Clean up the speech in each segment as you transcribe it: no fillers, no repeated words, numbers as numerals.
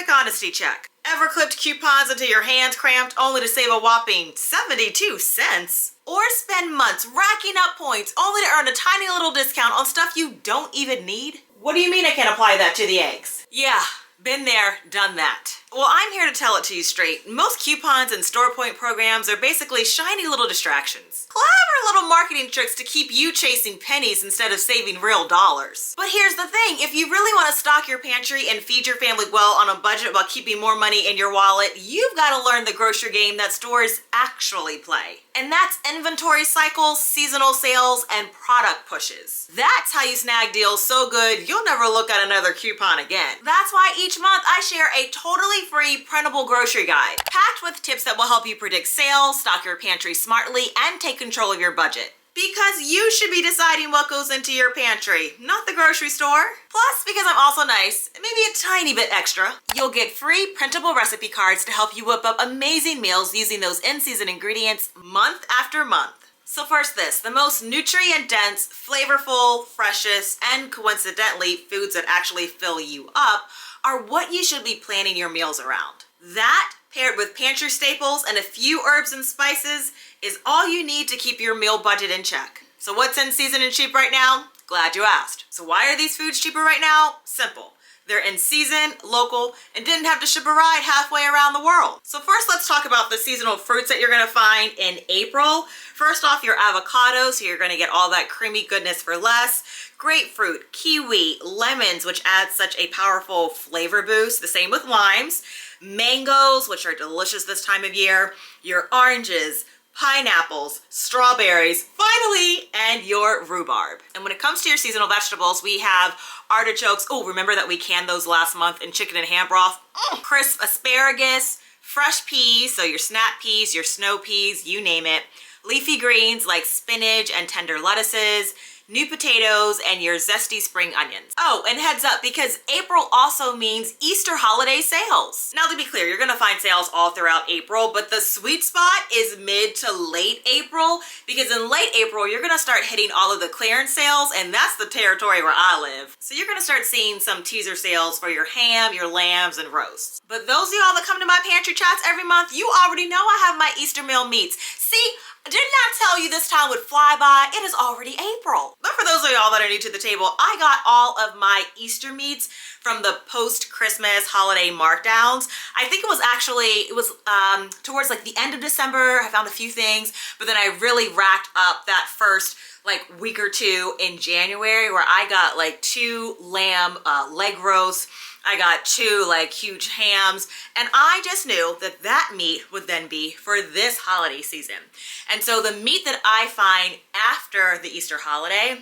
Quick honesty check. Ever clipped coupons until your hands cramped only to save a whopping 72 cents? Or spend months racking up points only to earn a tiny little discount on stuff you don't even need? What do you mean I can't apply that to the eggs? Yeah, been there, done that. Well, I'm here to tell it to you straight. Most coupons and store point programs are basically shiny little distractions. Clever little marketing tricks to keep you chasing pennies instead of saving real dollars. But here's the thing, if you really want to stock your pantry and feed your family well on a budget while keeping more money in your wallet, you've got to learn the grocery game that stores actually play. And that's inventory cycles, seasonal sales, and product pushes. That's how you snag deals so good you'll never look at another coupon again. That's why each month I share a totally free printable grocery guide, packed with tips that will help you predict sales, stock your pantry smartly, and take control of your budget. Because you should be deciding what goes into your pantry, not the grocery store. Plus, because I'm also nice, maybe a tiny bit extra, you'll get free printable recipe cards to help you whip up amazing meals using those in-season ingredients month after month. So first the most nutrient-dense, flavorful, freshest, and coincidentally, foods that actually fill you up are what you should be planning your meals around. That, paired with pantry staples and a few herbs and spices, is all you need to keep your meal budget in check. So what's in season and cheap right now? Glad you asked. So why are these foods cheaper right now? Simple. They're in season, local, and didn't have to ship a ride halfway around the world. So first let's talk about the seasonal fruits that you're gonna find in April. First off, your avocado, so you're gonna get all that creamy goodness for less. Grapefruit, kiwi, lemons, which adds such a powerful flavor boost. The same with limes. Mangoes, which are delicious this time of year. Your oranges, pineapples, strawberries, finally, and your rhubarb. And when it comes to your seasonal vegetables, we have artichokes. Oh, remember that we canned those last month in chicken and ham broth. Crisp asparagus, fresh peas, so your snap peas, your snow peas, you name it. Leafy greens like spinach and tender lettuces, new potatoes, and your zesty spring onions. Oh, and heads up, because April also means Easter holiday sales. Now to be clear, you're gonna find sales all throughout April, but the sweet spot is mid to late April, because in late April, you're gonna start hitting all of the clearance sales, and that's the territory where I live. So you're gonna start seeing some teaser sales for your ham, your lambs, and roasts. But those of y'all that come to my pantry chats every month, you already know I have my Easter meal meats. See, I did not tell you this time would fly by. It is already April. But for those of y'all that are new to the table, I got all of my Easter meats from the post-Christmas holiday markdowns. I think it was towards like the end of December. I found a few things, but then I really racked up that first like week or two in January where I got like 2 lamb leg roasts. I got 2 like huge hams, and I just knew that that meat would then be for this holiday season. And so the meat that I find after the Easter holiday,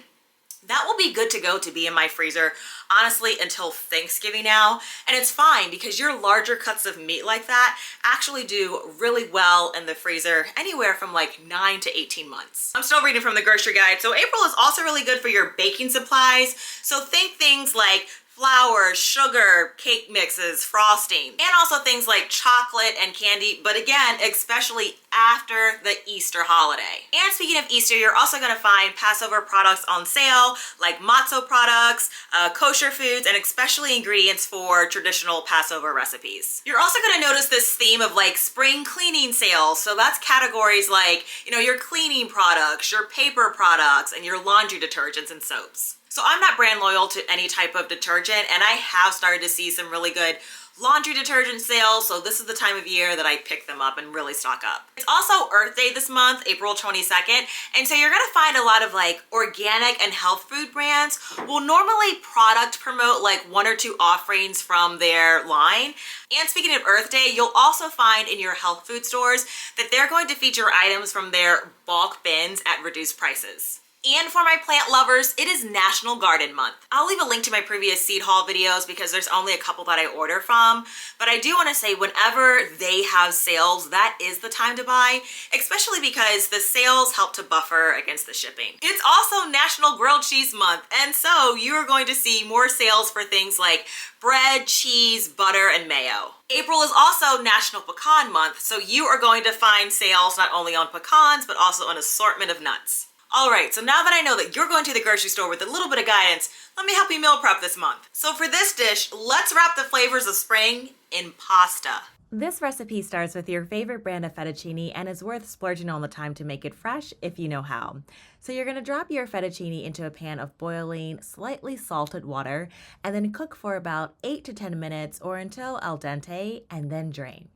that will be good to go to be in my freezer, honestly, until Thanksgiving now. And it's fine because your larger cuts of meat like that actually do really well in the freezer, anywhere from like 9 to 18 months. I'm still reading from the grocery guide. So April is also really good for your baking supplies. So think things like flour, sugar, cake mixes, frosting, and also things like chocolate and candy, but again, especially after the Easter holiday. And speaking of Easter, you're also gonna find Passover products on sale, like matzo products, kosher foods, and especially ingredients for traditional Passover recipes. You're also gonna notice this theme of like spring cleaning sales. So that's categories like, you know, your cleaning products, your paper products, and your laundry detergents and soaps. So I'm not brand loyal to any type of detergent, and I have started to see some really good laundry detergent sales, so this is the time of year that I pick them up and really stock up. It's also Earth Day this month, April 22nd, and so you're gonna find a lot of like organic and health food brands will normally product promote like 1 or 2 offerings from their line. And speaking of Earth Day, you'll also find in your health food stores that they're going to feature items from their bulk bins at reduced prices. And for my plant lovers, it is National Garden Month. I'll leave a link to my previous seed haul videos because there's only a couple that I order from. But I do want to say whenever they have sales, that is the time to buy, especially because the sales help to buffer against the shipping. It's also National Grilled Cheese Month, and so you are going to see more sales for things like bread, cheese, butter, and mayo. April is also National Pecan Month, so you are going to find sales not only on pecans, but also an assortment of nuts. All right, so now that I know that you're going to the grocery store with a little bit of guidance, let me help you meal prep this month. So for this dish, let's wrap the flavors of spring in pasta. This recipe starts with your favorite brand of fettuccine and is worth splurging on the time to make it fresh if you know how. So you're going to drop your fettuccine into a pan of boiling, slightly salted water and then cook for about 8 to 10 minutes or until al dente and then drain.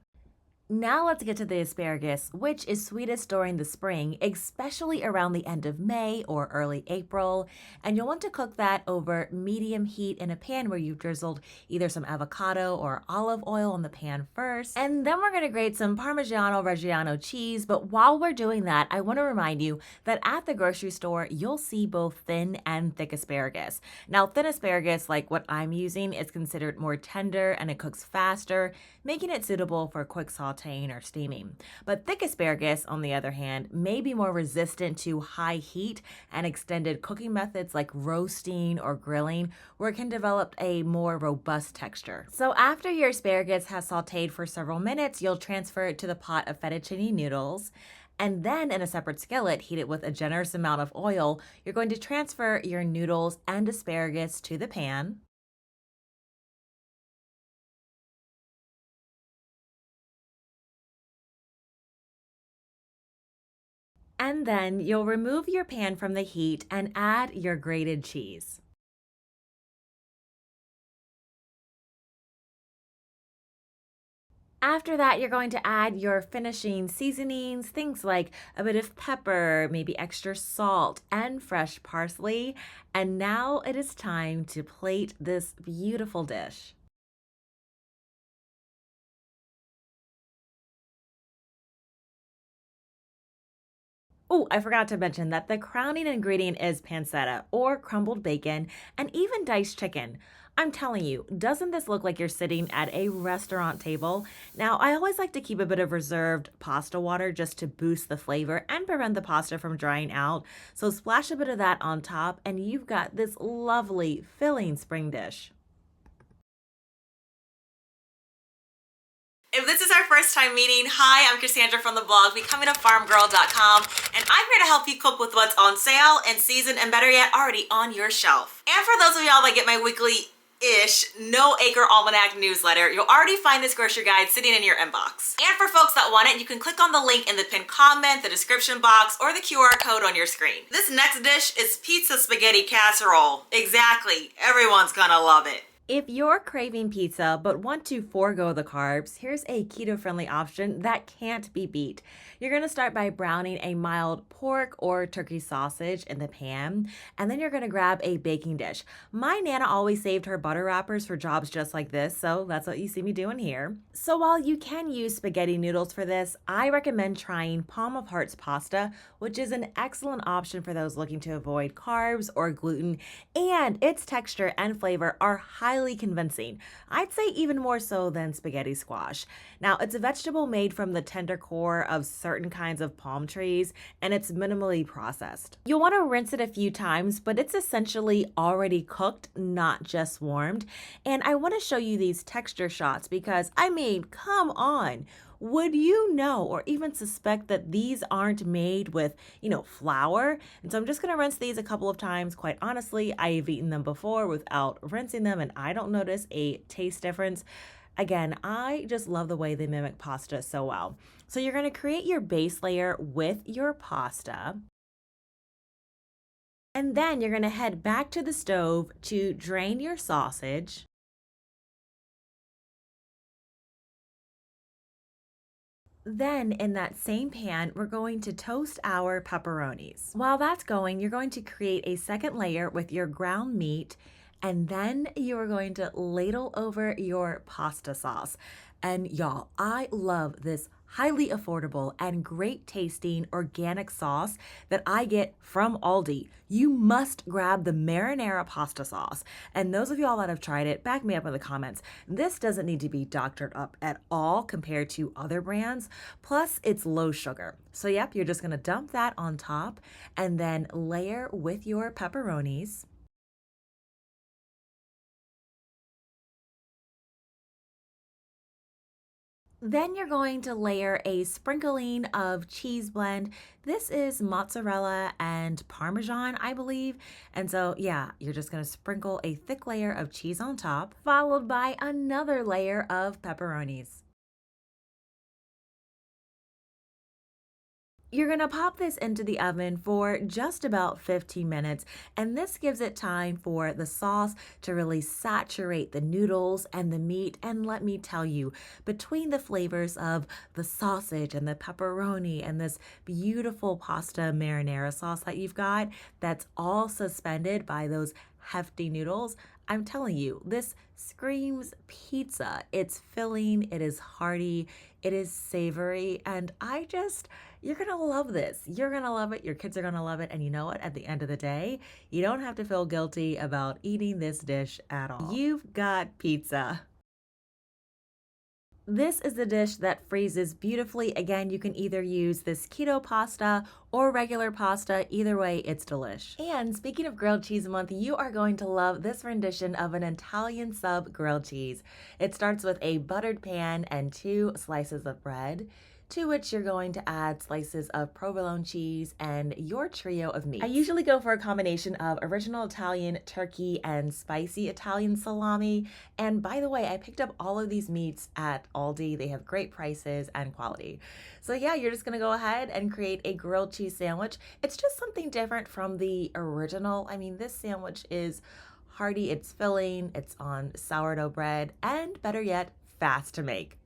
Now let's get to the asparagus, which is sweetest during the spring, especially around the end of May or early April. And you'll want to cook that over medium heat in a pan where you've drizzled either some avocado or olive oil on the pan first. And then we're going to grate some Parmigiano Reggiano cheese. But while we're doing that, I want to remind you that at the grocery store, you'll see both thin and thick asparagus. Now, thin asparagus, like what I'm using, is considered more tender and it cooks faster, making it suitable for quick sauteing or steaming. But thick asparagus, on the other hand, may be more resistant to high heat and extended cooking methods like roasting or grilling, where it can develop a more robust texture. So after your asparagus has sauteed for several minutes, you'll transfer it to the pot of fettuccine noodles. And then in a separate skillet, heat it with a generous amount of oil. You're going to transfer your noodles and asparagus to the pan. And then you'll remove your pan from the heat and add your grated cheese. After that, you're going to add your finishing seasonings, things like a bit of pepper, maybe extra salt, and fresh parsley. And now it is time to plate this beautiful dish. Oh, I forgot to mention that the crowning ingredient is pancetta or crumbled bacon and even diced chicken. I'm telling you, doesn't this look like you're sitting at a restaurant table? Now, I always like to keep a bit of reserved pasta water just to boost the flavor and prevent the pasta from drying out. So splash a bit of that on top and you've got this lovely filling spring dish. If this is our first time meeting, hi, I'm Cassandra from the blog becomingafarmgirl.com, and I'm here to help you cook with what's on sale, in season, and better yet, already on your shelf. And for those of y'all that get my weekly-ish No Acre Almanac newsletter, you'll already find this grocery guide sitting in your inbox. And for folks that want it, you can click on the link in the pinned comment, the description box, or the QR code on your screen. This next dish is pizza spaghetti casserole. Exactly, everyone's gonna love it. If you're craving pizza but want to forego the carbs, here's a keto-friendly option that can't be beat. You're going to start by browning a mild pork or turkey sausage in the pan, and then you're going to grab a baking dish. My Nana always saved her butter wrappers for jobs just like this, so that's what you see me doing here. So while you can use spaghetti noodles for this, I recommend trying Palm of Hearts pasta, which is an excellent option for those looking to avoid carbs or gluten, and its texture and flavor are highly convincing. I'd say even more so than spaghetti squash. Now, it's a vegetable made from the tender core of certain kinds of palm trees, and it's minimally processed. You'll want to rinse it a few times, but it's essentially already cooked, not just warmed. And I want to show you these texture shots because, I mean, come on. Would you know or even suspect that these aren't made with, flour? And so I'm just going to rinse these a couple of times. Quite honestly, I've eaten them before without rinsing them and I don't notice a taste difference. Again, I just love the way they mimic pasta so well. So you're going to create your base layer with your pasta. And then you're going to head back to the stove to drain your sausage. Then in that same pan, we're going to toast our pepperonis. While that's going, you're going to create a second layer with your ground meat, and then you are going to ladle over your pasta sauce. And y'all, I love this highly affordable and great tasting organic sauce that I get from Aldi. You must grab the marinara pasta sauce. And those of y'all that have tried it, back me up in the comments. This doesn't need to be doctored up at all compared to other brands. Plus, it's low sugar. So yep, you're just gonna dump that on top and then layer with your pepperonis. Then you're going to layer a sprinkling of cheese blend. This is mozzarella and Parmesan, I believe. And so, yeah, you're just going to sprinkle a thick layer of cheese on top, followed by another layer of pepperonis. You're gonna pop this into the oven for just about 15 minutes, and this gives it time for the sauce to really saturate the noodles and the meat. And let me tell you, between the flavors of the sausage and the pepperoni and this beautiful pasta marinara sauce that you've got, that's all suspended by those hefty noodles, I'm telling you, this screams pizza. It's filling, it is hearty, it is savory, and you're gonna love this. You're gonna love it. Your kids are gonna love it. And you know what? At the end of the day, you don't have to feel guilty about eating this dish at all. You've got pizza. This is the dish that freezes beautifully. Again, you can either use this keto pasta or regular pasta. Either way, it's delish. And speaking of grilled cheese month, you are going to love this rendition of an Italian sub grilled cheese. It starts with a buttered pan and 2 slices of bread, to which you're going to add slices of provolone cheese and your trio of meats. I usually go for a combination of original Italian turkey and spicy Italian salami. And by the way, I picked up all of these meats at Aldi. They have great prices and quality. So yeah, you're just gonna go ahead and create a grilled cheese sandwich. It's just something different from the original. I mean, this sandwich is hearty, it's filling, it's on sourdough bread, and better yet, fast to make.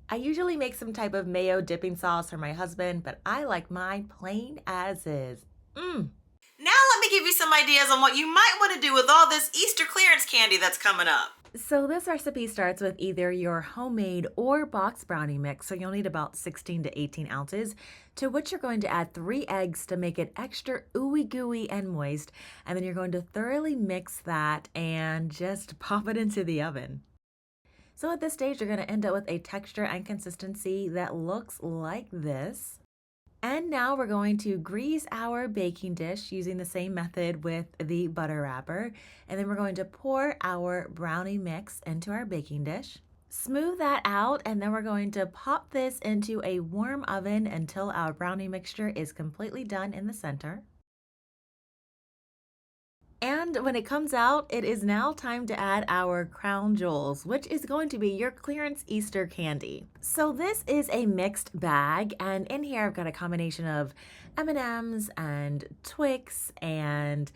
I usually make some type of mayo dipping sauce for my husband, but I like mine plain as is. Now let me give you some ideas on what you might want to do with all this Easter clearance candy that's coming up. So this recipe starts with either your homemade or box brownie mix, so you'll need about 16 to 18 ounces, to which you're going to add 3 eggs to make it extra ooey gooey and moist, and then you're going to thoroughly mix that and just pop it into the oven. So at this stage, you're going to end up with a texture and consistency that looks like this. And now we're going to grease our baking dish using the same method with the butter wrapper. And then we're going to pour our brownie mix into our baking dish. Smooth that out, and then we're going to pop this into a warm oven until our brownie mixture is completely done in the center. And when it comes out, it is now time to add our crown jewels, which is going to be your clearance Easter candy. So this is a mixed bag, and in here I've got a combination of M&Ms and Twix and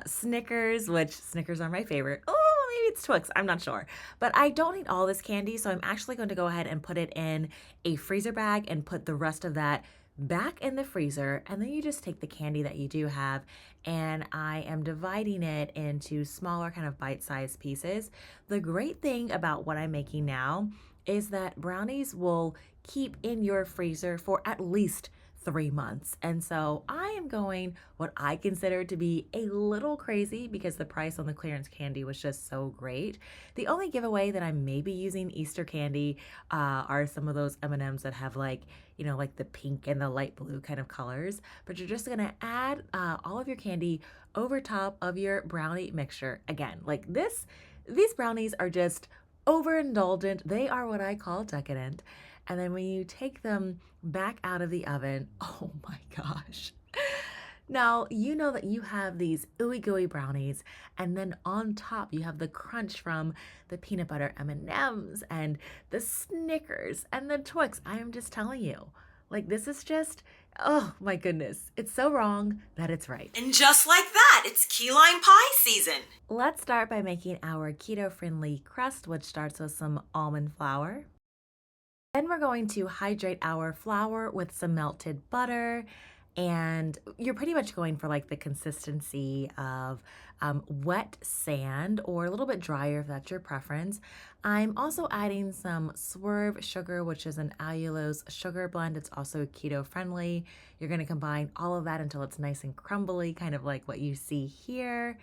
Snickers, which Snickers are my favorite. Oh, maybe it's Twix, I'm not sure. But I don't need all this candy, so I'm actually going to go ahead and put it in a freezer bag and put the rest of that back in the freezer. And then you just take the candy that you do have, and I am dividing it into smaller kind of bite-sized pieces. The great thing about what I'm making now is that brownies will keep in your freezer for at least 3 months. And so I am going what I consider to be a little crazy because the price on the clearance candy was just so great. The only giveaway that I may be using Easter candy are some of those M&Ms that have like the pink and the light blue kind of colors. But you're just gonna add all of your candy over top of your brownie mixture. Again, like these brownies are just overindulgent. They are what I call decadent. And then when you take them back out of the oven, oh my gosh. Now, you know that you have these ooey gooey brownies, and then on top you have the crunch from the peanut butter M&Ms and the Snickers and the Twix. I am just telling you, like, this is just, oh my goodness. It's so wrong that it's right. And just like that, it's key lime pie season. Let's start by making our keto-friendly crust, which starts with some almond flour. Then we're going to hydrate our flour with some melted butter, and you're pretty much going for like the consistency of wet sand or a little bit drier if that's your preference. I'm also adding some Swerve sugar, which is an allulose sugar blend. It's also keto friendly. You're going to combine all of that until it's nice and crumbly, kind of like what you see here.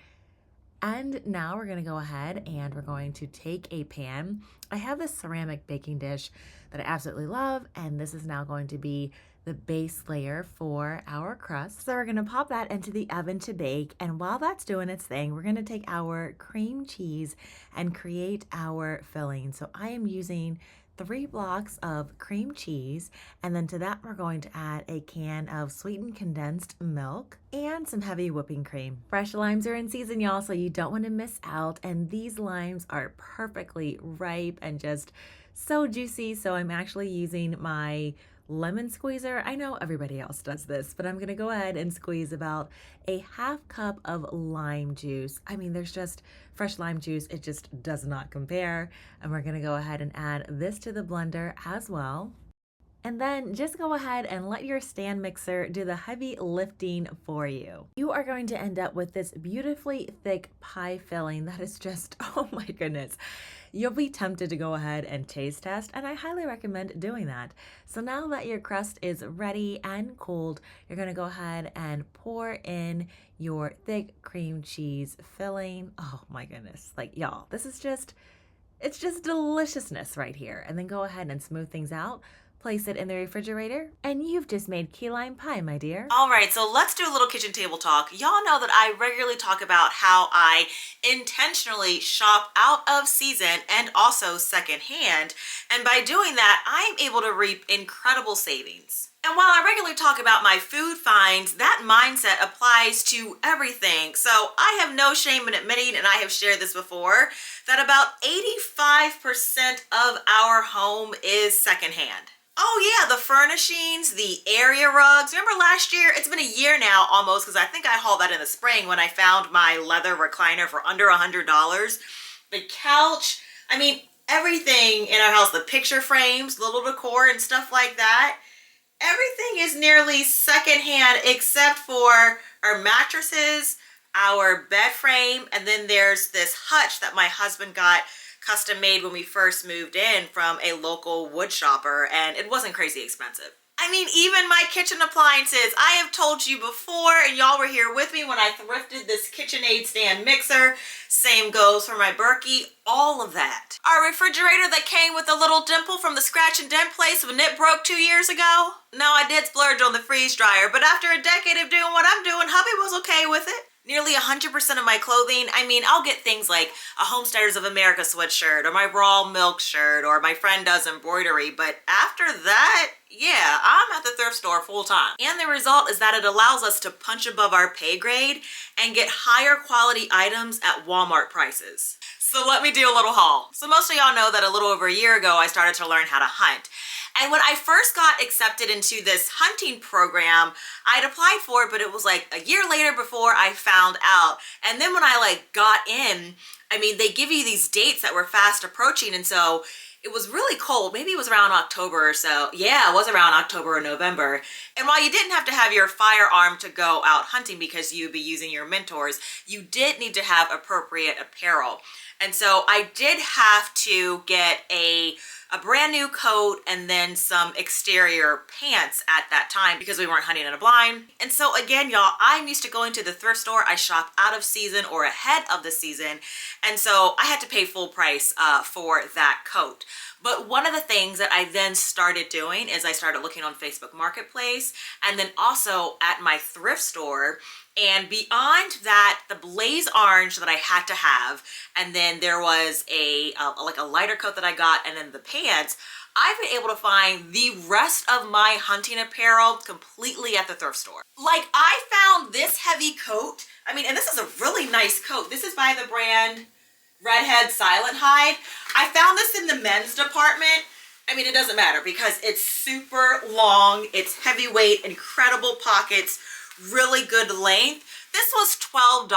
And now we're gonna go ahead and we're going to take a pan. I have this ceramic baking dish that I absolutely love, and this is now going to be the base layer for our crust. So we're gonna pop that into the oven to bake, and while that's doing its thing, we're gonna take our cream cheese and create our filling. So I am using 3 blocks of cream cheese, and then to that we're going to add a can of sweetened condensed milk and some heavy whipping cream. Fresh limes are in season, y'all, so you don't want to miss out, and these limes are perfectly ripe and just so juicy. So I'm actually using my lemon squeezer. I know everybody else does this, but I'm gonna go ahead and squeeze about a half cup of lime juice. I mean, there's just fresh lime juice, it just does not compare. And we're gonna go ahead and add this to the blender as well. And then just go ahead and let your stand mixer do the heavy lifting for you. You are going to end up with this beautifully thick pie filling that is just, oh my goodness. You'll be tempted to go ahead and taste test, and I highly recommend doing that. So now that your crust is ready and cooled, you're gonna go ahead and pour in your thick cream cheese filling. Oh my goodness, like y'all, this is just, it's just deliciousness right here. And then go ahead and smooth things out. Place it in the refrigerator, and you've just made key lime pie, my dear. All right, so let's do a little kitchen table talk. Y'all know that I regularly talk about how I intentionally shop out of season and also secondhand. And by doing that, I'm able to reap incredible savings. And while I regularly talk about my food finds, that mindset applies to everything. So I have no shame in admitting, and I have shared this before, that about 85% of our home is secondhand. Oh yeah, the furnishings, the area rugs. Remember last year? It's been a year now almost, because I think I hauled that in the spring when I found my leather recliner for under $100. The couch, I mean, everything in our house, the picture frames, little decor and stuff like that. Everything is nearly secondhand except for our mattresses, our bed frame, and then there's this hutch that my husband got custom made when we first moved in from a local wood shopper, and it wasn't crazy expensive. I mean, even my kitchen appliances, I have told you before, and y'all were here with me when I thrifted this KitchenAid stand mixer. Same goes for my Berkey, all of that. Our refrigerator that came with a little dimple from the scratch and dent place when it broke 2 years ago. No, I did splurge on the freeze dryer, but after a decade of doing what I'm doing, hubby was okay with it. Nearly 100% of my clothing, I mean, I'll get things like a Homesteaders of America sweatshirt or my raw milk shirt, or my friend does embroidery, but after that, yeah, I'm at the thrift store full time. And the result is that it allows us to punch above our pay grade and get higher quality items at Walmart prices. So let me do a little haul. So most of y'all know that a little over a year ago, I started to learn how to hunt. And when I first got accepted into this hunting program, I'd applied for it, but it was like a year later before I found out. And then when I got in, I mean, they give you these dates that were fast approaching. And so it was really cold. Maybe it was around October or so. Yeah, it was around October or November. And while you didn't have to have your firearm to go out hunting because you'd be using your mentors, you did need to have appropriate apparel. And so I did have to get a brand new coat and then some exterior pants at that time because we weren't hunting in a blind. And so again, y'all, I'm used to going to the thrift store. I shop out of season or ahead of the season. And so I had to pay full price for that coat. But one of the things that I then started doing is I started looking on Facebook Marketplace and then also at my thrift store. And beyond that, the blaze orange that I had to have, and then there was a lighter coat that I got, and then the pants, I've been able to find the rest of my hunting apparel completely at the thrift store. Like, I found this heavy coat. I mean, and this is a really nice coat. This is by the brand Redhead Silent Hide. I found this in the men's department. I mean, it doesn't matter because it's super long, it's heavyweight, incredible pockets, really good length. This was $12.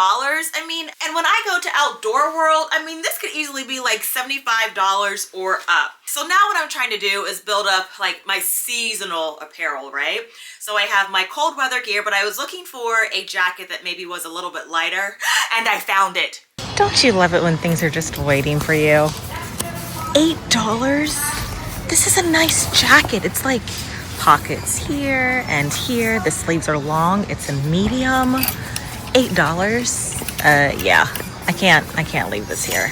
I mean, and when I go to Outdoor World, I mean, this could easily be like $75 or up. So now what I'm trying to do is build up like my seasonal apparel, right? So I have my cold weather gear, but I was looking for a jacket that maybe was a little bit lighter, and I found it. Don't you love it when things are just waiting for you? $8? This is a nice jacket. It's like pockets here and here. The sleeves are long. It's a medium. $8. Yeah, I can't leave this here.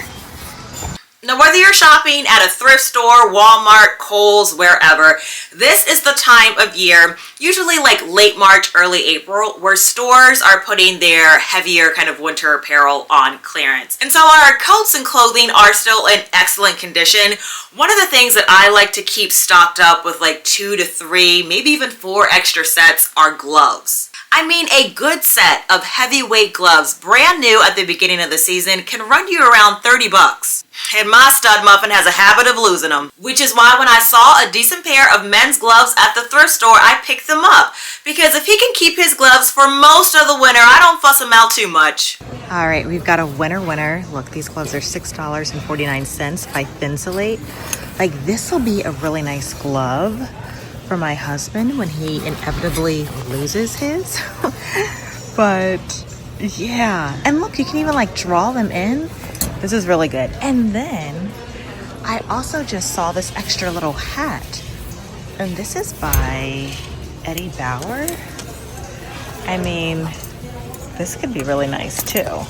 Now, whether you're shopping at a thrift store, Walmart, Kohl's, wherever, this is the time of year, usually like late March, early April, where stores are putting their heavier kind of winter apparel on clearance. And so our coats and clothing are still in excellent condition. One of the things that I like to keep stocked up with like 2 to 3, maybe even 4 extra sets are gloves. I mean, a good set of heavyweight gloves, brand new at the beginning of the season, can run you around 30 bucks. And my stud muffin has a habit of losing them, which is why when I saw a decent pair of men's gloves at the thrift store, I picked them up. Because if he can keep his gloves for most of the winter, I don't fuss him out too much. All right, we've got a winner. Look, these gloves are $6.49 by Thinsulate. Like, this will be a really nice glove for my husband when he inevitably loses his. But yeah, and look, you can even like draw them in. This is really good. And then I also just saw this extra little hat, and this is by Eddie Bauer. I mean, this could be really nice too.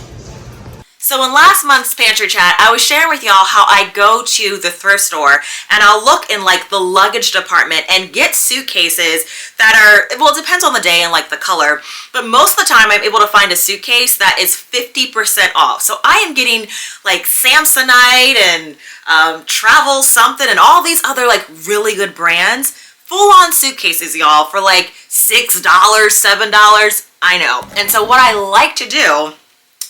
So in last month's Pantry Chat, I was sharing with y'all how I go to the thrift store and I'll look in like the luggage department and get suitcases that are, well, it depends on the day and like the color, but most of the time I'm able to find a suitcase that is 50% off. So I am getting like Samsonite and Travel something and all these other like really good brands, full on suitcases, y'all, for like $6, $7. I know. And so what I like to do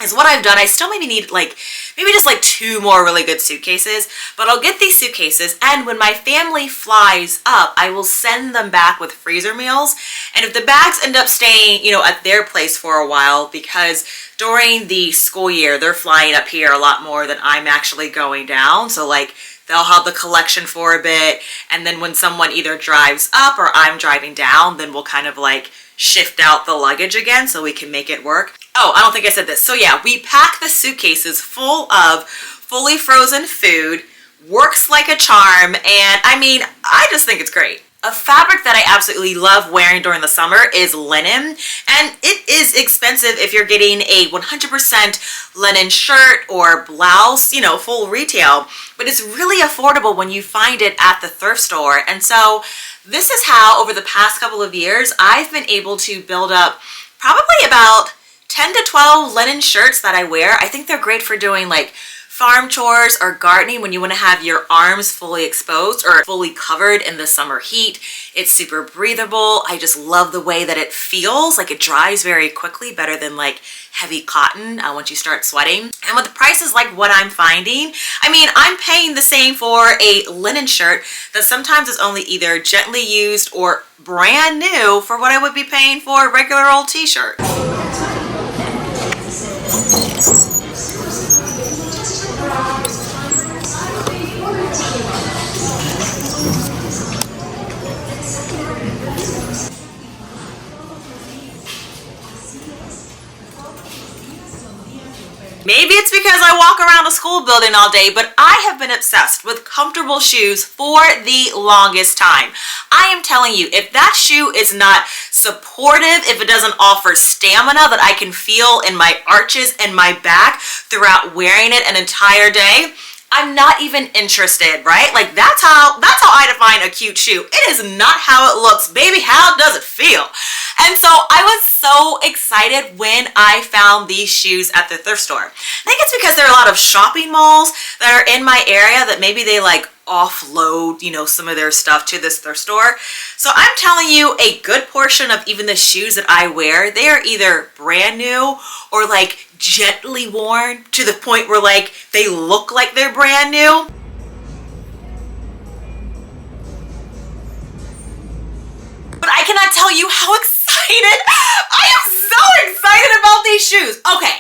is what I've done, I still maybe need like, maybe just like 2 more really good suitcases, but I'll get these suitcases, and when my family flies up, I will send them back with freezer meals. And if the bags end up staying, you know, at their place for a while, because during the school year, they're flying up here a lot more than I'm actually going down. So like, they'll have the collection for a bit, and then when someone either drives up or I'm driving down, then we'll kind of like shift out the luggage again so we can make it work. Oh, I don't think I said this. So yeah, we pack the suitcases full of fully frozen food, works like a charm, and I mean, I just think it's great. A fabric that I absolutely love wearing during the summer is linen, and it is expensive if you're getting a 100% linen shirt or blouse, you know, full retail, but it's really affordable when you find it at the thrift store. And so this is how over the past couple of years I've been able to build up probably about 10 to 12 linen shirts that I wear. I think they're great for doing like farm chores or gardening when you want to have your arms fully exposed or fully covered in the summer heat. It's super breathable. I just love the way that it feels. Like, it dries very quickly, better than like heavy cotton once you start sweating. And with the prices like what I'm finding, I mean, I'm paying the same for a linen shirt that sometimes is only either gently used or brand new for what I would be paying for a regular old t-shirt. Maybe it's because I walk around a school building all day, but I have been obsessed with comfortable shoes for the longest time. I am telling you, if that shoe is not supportive, if it doesn't offer stamina that I can feel in my arches and my back throughout wearing it an entire day, I'm not even interested, right? Like, that's how I define a cute shoe. It is not how it looks, baby. How does it feel? And so I was so excited when I found these shoes at the thrift store. I think it's because there are a lot of shopping malls that are in my area that maybe they like offload, you know, some of their stuff to this thrift store. So I'm telling you, a good portion of even the shoes that I wear, they are either brand new or like gently worn to the point where like they look like they're brand new. But I cannot tell you how excited I am. So excited about these shoes. Okay,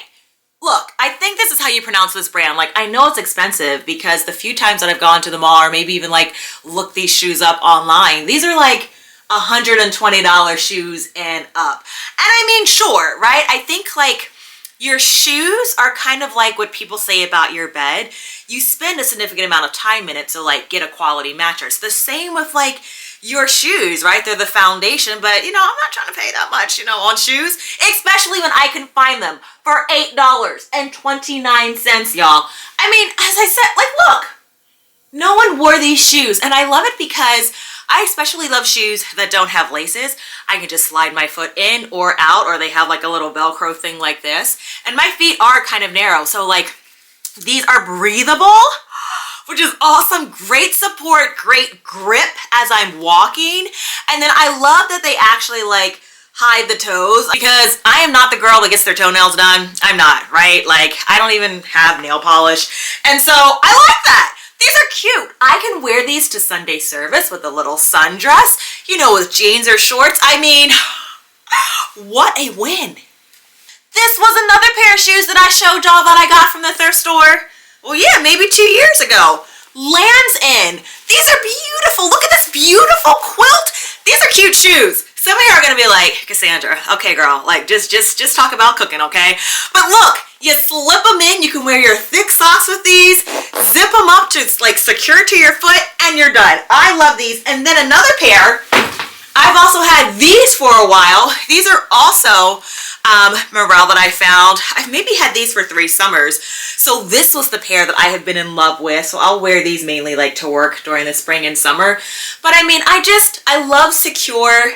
look, I think this is how you pronounce this brand. Like, I know it's expensive because the few times that I've gone to the mall or maybe even like looked these shoes up online, these are like $120 shoes and up. And I mean, sure, right? I think like your shoes are kind of like what people say about your bed. You spend a significant amount of time in it to like get a quality mattress. The same with like your shoes, right? They're the foundation, but you know, I'm not trying to pay that much, you know, on shoes, especially when I can find them for $8.29, y'all. I mean, as I said, like, look, No one wore these shoes, and I love it because I especially love shoes that don't have laces. I can just slide my foot in or out, or they have like a little Velcro thing like this. And my feet are kind of narrow, so like these are breathable, which is awesome. Great support, great grip as I'm walking. And then I love that they actually like hide the toes, because I am not the girl that gets their toenails done. I'm not, right? Like I don't even have nail polish. And so I like that. These are cute. I can wear these to Sunday service with a little sundress, you know, with jeans or shorts. I mean, what a win. This was another pair of shoes that I showed y'all that I got from the thrift store. Well, yeah, maybe 2 years ago. Lands End. These are beautiful. Look at this beautiful quilt. These are cute shoes. Some of you are gonna be like, Cassandra, okay girl, like just talk about cooking, okay? But look, you slip them in, you can wear your thick socks with these, zip them up to like secure to your foot, and you're done. I love these. And then another pair, I've also had these for a while. These are also Morale that I found. I've maybe had these for 3 summers. So this was the pair that I have been in love with. So I'll wear these mainly like to work during the spring and summer. But I mean, I love secure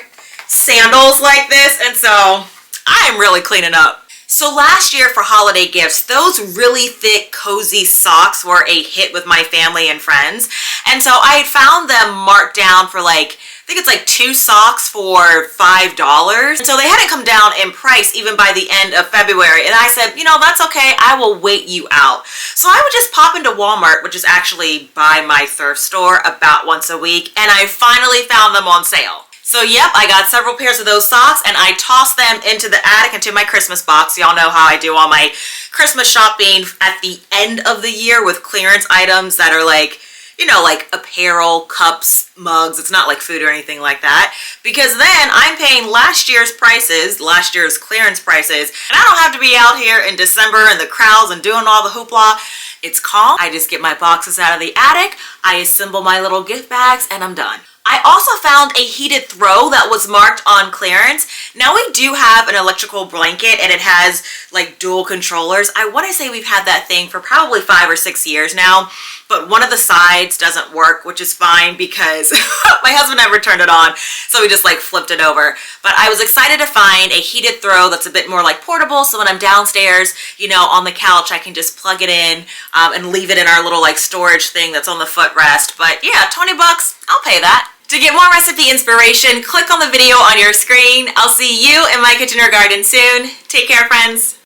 sandals like this, and so I am really cleaning up. So last year for holiday gifts, those really thick, cozy socks were a hit with my family and friends. And so I had found them marked down for like, I think it's like 2 socks for $5. And so they hadn't come down in price even by the end of February. And I said, you know, that's okay. I will wait you out. So I would just pop into Walmart, which is actually by my thrift store, about once a week. And I finally found them on sale. So yep, I got several pairs of those socks and I tossed them into the attic, into my Christmas box. Y'all know how I do all my Christmas shopping at the end of the year with clearance items that are like, you know, like apparel, cups, mugs. It's not like food or anything like that. Because then I'm paying last year's prices, last year's clearance prices, and I don't have to be out here in December in the crowds and doing all the hoopla. It's calm. I just get my boxes out of the attic, I assemble my little gift bags, and I'm done. I also found a heated throw that was marked on clearance. Now we do have an electrical blanket and it has like dual controllers. I want to say we've had that thing for probably 5 or 6 years now, but one of the sides doesn't work, which is fine because my husband never turned it on, so we just like flipped it over. But I was excited to find a heated throw that's a bit more like portable, so when I'm downstairs, you know, on the couch, I can just plug it in and leave it in our little like storage thing that's on the footrest. But yeah, 20 bucks, I'll pay that. To get more recipe inspiration, click on the video on your screen. I'll see you in my kitchen or garden soon. Take care, friends.